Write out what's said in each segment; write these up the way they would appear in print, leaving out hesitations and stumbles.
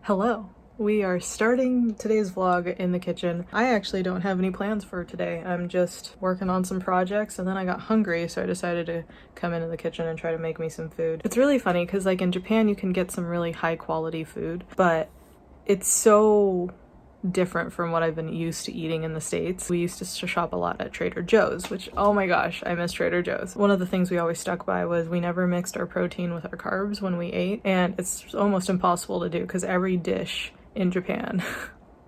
Hello. We are starting today's vlog in the kitchen. I actually don't have any plans for today. I'm just working on some projects and then I got hungry, so I decided to come into the kitchen and try to make me some food. It's really funny because like in Japan you can get some really high quality food, but it's so different from what I've been used to eating in the States. We used to shop a lot at Trader Joe's, which, oh my gosh, I miss Trader Joe's. One of the things we always stuck by was we never mixed our protein with our carbs when we ate, and it's almost impossible to do because every dish in Japan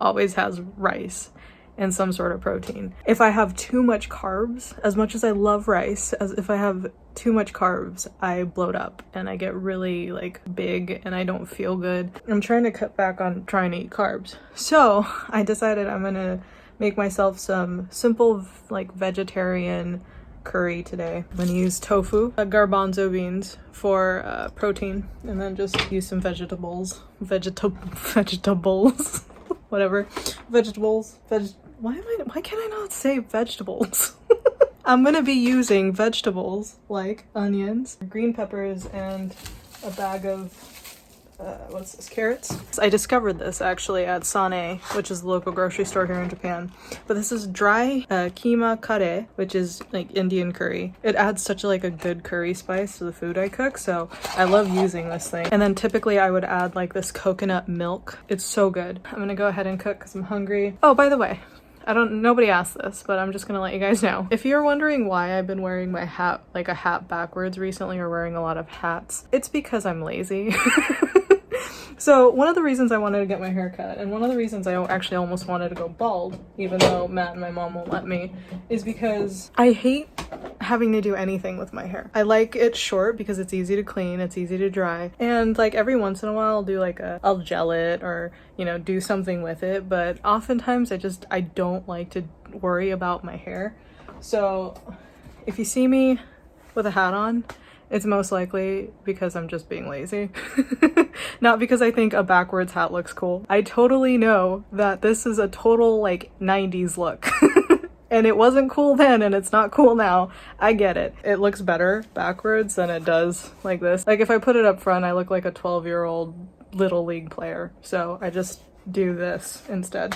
always has rice and some sort of protein. If I have too much carbs, as much as I love rice, as if I have too much carbs, I bloat up and I get really like big and I don't feel good. I'm trying to cut back on trying to eat carbs. So I decided I'm gonna make myself some simple like vegetarian curry today. I'm gonna use tofu, garbanzo beans for protein, and then just use some vegetables, whatever, why can't I not say vegetables? I'm gonna be using vegetables like onions, green peppers, and a bag of what's this, carrots? I discovered this actually at Sane, which is the local grocery store here in Japan. But this is dry keema curry, which is like Indian curry. It adds such like a good curry spice to the food I cook, so I love using this thing. And then typically I would add like this coconut milk. It's so good. I'm gonna go ahead and cook because I'm hungry. Oh, by the way, nobody asked this, but I'm just gonna let you guys know. If you're wondering why I've been wearing my hat, like a hat backwards recently, or wearing a lot of hats, it's because I'm lazy. So one of the reasons I wanted to get my hair cut, and one of the reasons I actually almost wanted to go bald, even though Matt and my mom won't let me, is because I hate having to do anything with my hair. I like it short because it's easy to clean, it's easy to dry, and like every once in a while I'll do like I'll gel it or, you know, do something with it, but oftentimes I don't like to worry about my hair. So if you see me with a hat on, it's most likely because I'm just being lazy. Not because I think a backwards hat looks cool. I totally know that this is a total like 90s look. And it wasn't cool then and it's not cool now. I get it. It looks better backwards than it does like this. Like if I put it up front, I look like a 12-year-old little league player. So I just do this instead.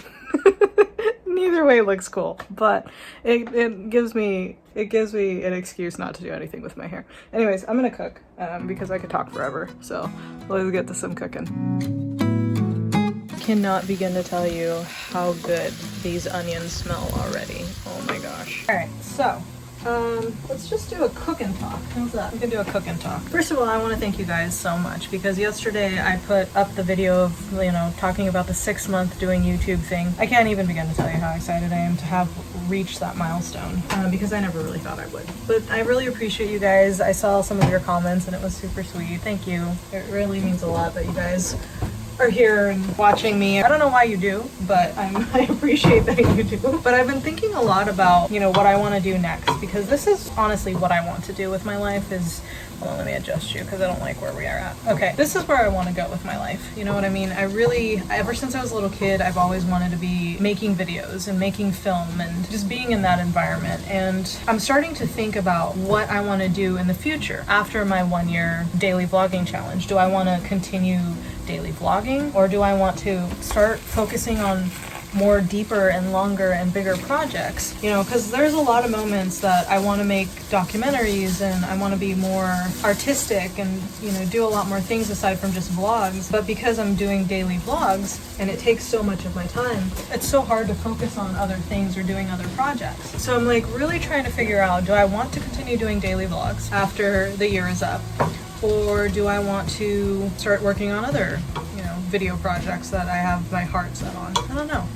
Neither way looks cool, but it gives me an excuse not to do anything with my hair. Anyways, I'm gonna cook because I could talk forever, so let's get to some cooking. Cannot begin to tell you how good these onions smell already. Oh my gosh. All right, so let's just do a cook and talk. How's that? We can do a cook and talk. First of all, I want to thank you guys so much because yesterday I put up the video of, you know, talking about the 6-month doing YouTube thing. I can't even begin to tell you how excited I am to have reached that milestone because I never really thought I would. But I really appreciate you guys. I saw some of your comments and it was super sweet. Thank you. It really means a lot that you guys are here and watching me. I don't know why you do, but I appreciate that you do. But I've been thinking a lot about, you know, what I want to do next, because this is honestly what I want to do with my life is, hold on, let me adjust you because I don't like where we are at. Okay, this is where I want to go with my life. You know what I mean? Ever since I was a little kid, I've always wanted to be making videos and making film and just being in that environment. And I'm starting to think about what I want to do in the future after my 1-year daily vlogging challenge. Do I want to continue daily vlogging, or do I want to start focusing on more deeper and longer and bigger projects? You know, because there's a lot of moments that I want to make documentaries and I want to be more artistic and, you know, do a lot more things aside from just vlogs. But because I'm doing daily vlogs and it takes so much of my time, it's so hard to focus on other things or doing other projects. So I'm like really trying to figure out, do I want to continue doing daily vlogs after the year is up? Or do I want to start working on other, you know, video projects that I have my heart set on? I don't know.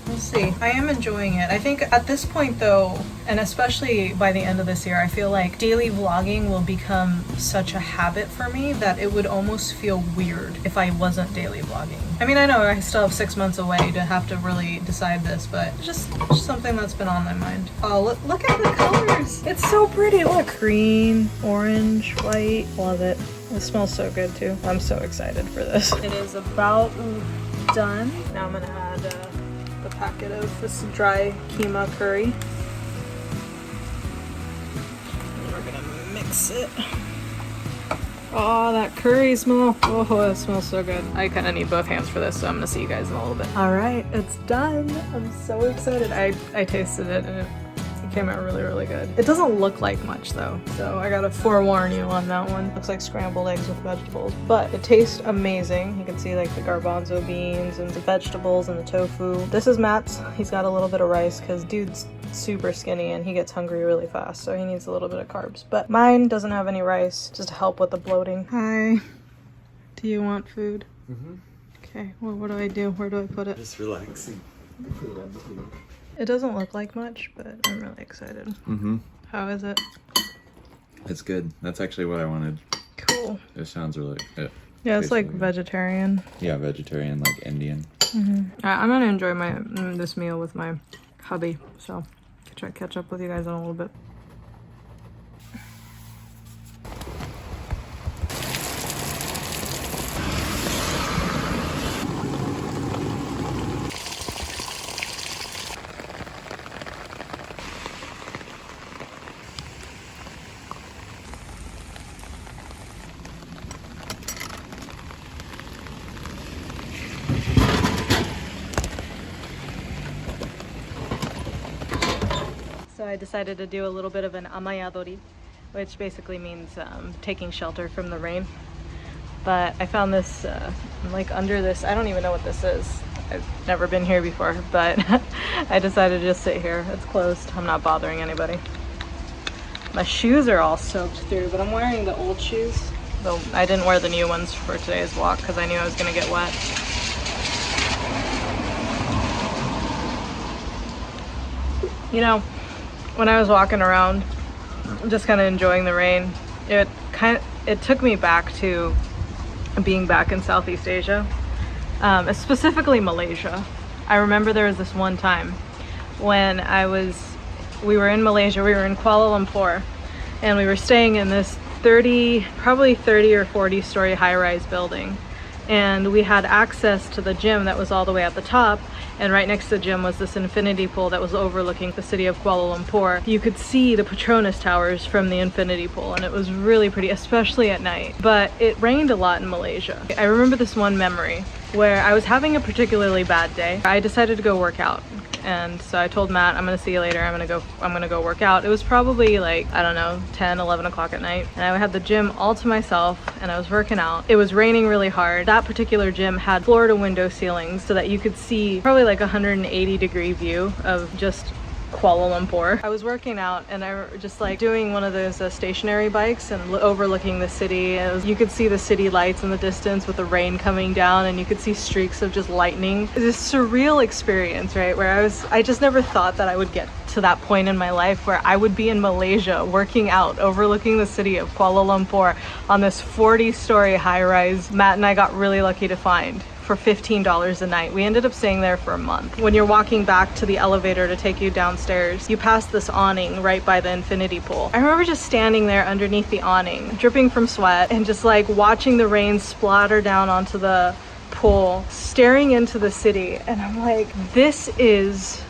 We'll see. I am enjoying it. I think at this point though, and especially by the end of this year, I feel like daily vlogging will become such a habit for me that it would almost feel weird if I wasn't daily vlogging. I mean, I know I still have 6 months away to have to really decide this, but it's just something that's been on my mind. Oh, look at the colors. It's so pretty. Look, green, orange, white. Love it. It smells so good too. I'm so excited for this. It is about done. Now I'm gonna add the packet of this dry keema curry. And we're gonna mix it. Oh, that curry smell. Oh, it smells so good. I kind of need both hands for this, so I'm gonna see you guys in a little bit. All right, it's done. I'm so excited. I tasted it and it came out really, really good. It doesn't look like much though, so I gotta forewarn you on that one. Looks like scrambled eggs with vegetables, but it tastes amazing. You can see like the garbanzo beans and the vegetables and the tofu. This is Matt's. He's got a little bit of rice because dude's super skinny and he gets hungry really fast, so he needs a little bit of carbs. But mine doesn't have any rice, just to help with the bloating. Hi. Do you want food? Mm-hmm. Okay, well, what do I do? Where do I put it? Just relaxing. It doesn't look like much, but I'm really excited. Mm-hmm. How is it? It's good. That's actually what I wanted. Cool. It sounds really good. Yeah, it's like vegetarian. Yeah, vegetarian, like Indian. Mm-hmm. I'm gonna enjoy this meal with my hubby, so I'll try to catch up with you guys in a little bit. So I decided to do a little bit of an Amayadori, which basically means taking shelter from the rain. But I found this like under this, I don't even know what this is. I've never been here before, but I decided to just sit here. It's closed. I'm not bothering anybody. My shoes are all soaked through, but I'm wearing the old shoes. Though I didn't wear the new ones for today's walk because I knew I was gonna get wet. You know, when I was walking around, just kind of enjoying the rain, it took me back to being back in Southeast Asia, specifically Malaysia. I remember there was this one time when we were in Malaysia, we were in Kuala Lumpur, and we were staying in this probably 30 or 40 story high-rise building, and we had access to the gym that was all the way at the top. And right next to the gym was this infinity pool that was overlooking the city of Kuala Lumpur. You could see the Petronas Towers from the infinity pool, and it was really pretty, especially at night. But it rained a lot in Malaysia. I remember this one memory where I was having a particularly bad day. I decided to go work out. And so I told Matt, I'm gonna see you later, I'm gonna go work out. It was probably like, I don't know, 10, 11 o'clock at night. And I had the gym all to myself and I was working out. It was raining really hard. That particular gym had floor to window ceilings so that you could see probably like a 180-degree view of just Kuala Lumpur. I was working out and I was just like doing one of those stationary bikes and overlooking the city. You could see the city lights in the distance with the rain coming down, and you could see streaks of just lightning. This surreal experience, right? Where I just never thought that I would get to that point in my life where I would be in Malaysia working out overlooking the city of Kuala Lumpur on this 40-story high-rise. Matt and I got really lucky to find for $15 a night. We ended up staying there for a month. When you're walking back to the elevator to take you downstairs, you pass this awning right by the infinity pool. I remember just standing there underneath the awning, dripping from sweat, and just like watching the rain splatter down onto the pool, staring into the city. And I'm like, this is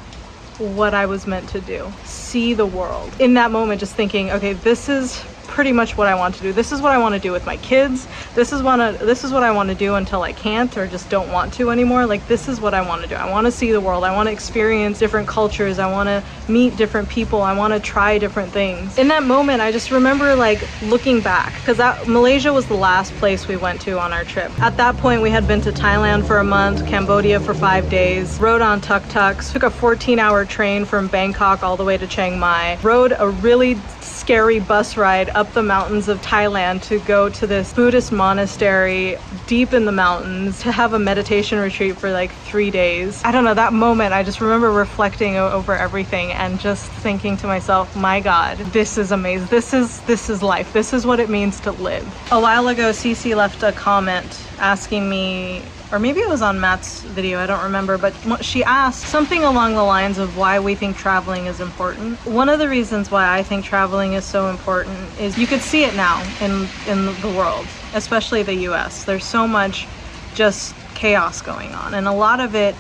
what I was meant to do. See the world. In that moment, just thinking, okay, this is pretty much what I want to do. This is what I want to do with my kids. This is what I want to do until I can't or just don't want to anymore. Like, this is what I want to do. I want to see the world. I want to experience different cultures. I want to meet different people. I want to try different things. In that moment, I just remember like looking back, because Malaysia was the last place we went to on our trip. At that point, we had been to Thailand for a month, Cambodia for 5 days, rode on tuk-tuks, took a 14-hour train from Bangkok all the way to Chiang Mai, rode a really scary bus ride up the mountains of Thailand to go to this Buddhist monastery deep in the mountains to have a meditation retreat for like 3 days. I don't know, that moment, I just remember reflecting over everything and just thinking to myself, my God, this is amazing. This is life. This is what it means to live. A while ago, Cece left a comment asking me, or maybe it was on Matt's video, I don't remember, but she asked something along the lines of why we think traveling is important. One of the reasons why I think traveling is so important is you could see it now in the world, especially the US. There's so much just chaos going on, and a lot of it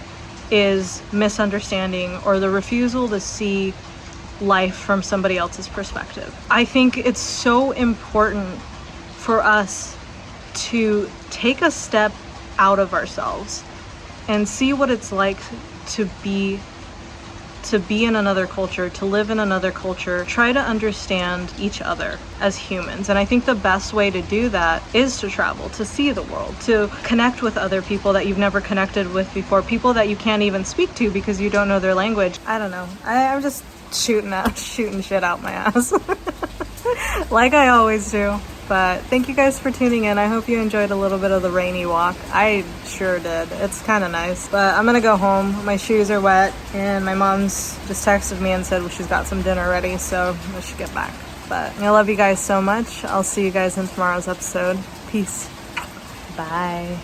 is misunderstanding or the refusal to see life from somebody else's perspective. I think it's so important for us to take a step out of ourselves and see what it's like to be in another culture, to live in another culture, try to understand each other as humans. And I think the best way to do that is to travel, to see the world, to connect with other people that you've never connected with before, people that you can't even speak to because you don't know their language. I don't know. I'm just shooting shit out my ass like I always do. But thank you guys for tuning in. I hope you enjoyed a little bit of the rainy walk. I sure did. It's kind of nice. But I'm gonna go home. My shoes are wet, and my mom's just texted me and said she's got some dinner ready, so I should get back. But I love you guys so much. I'll see you guys in tomorrow's episode. Peace. Bye.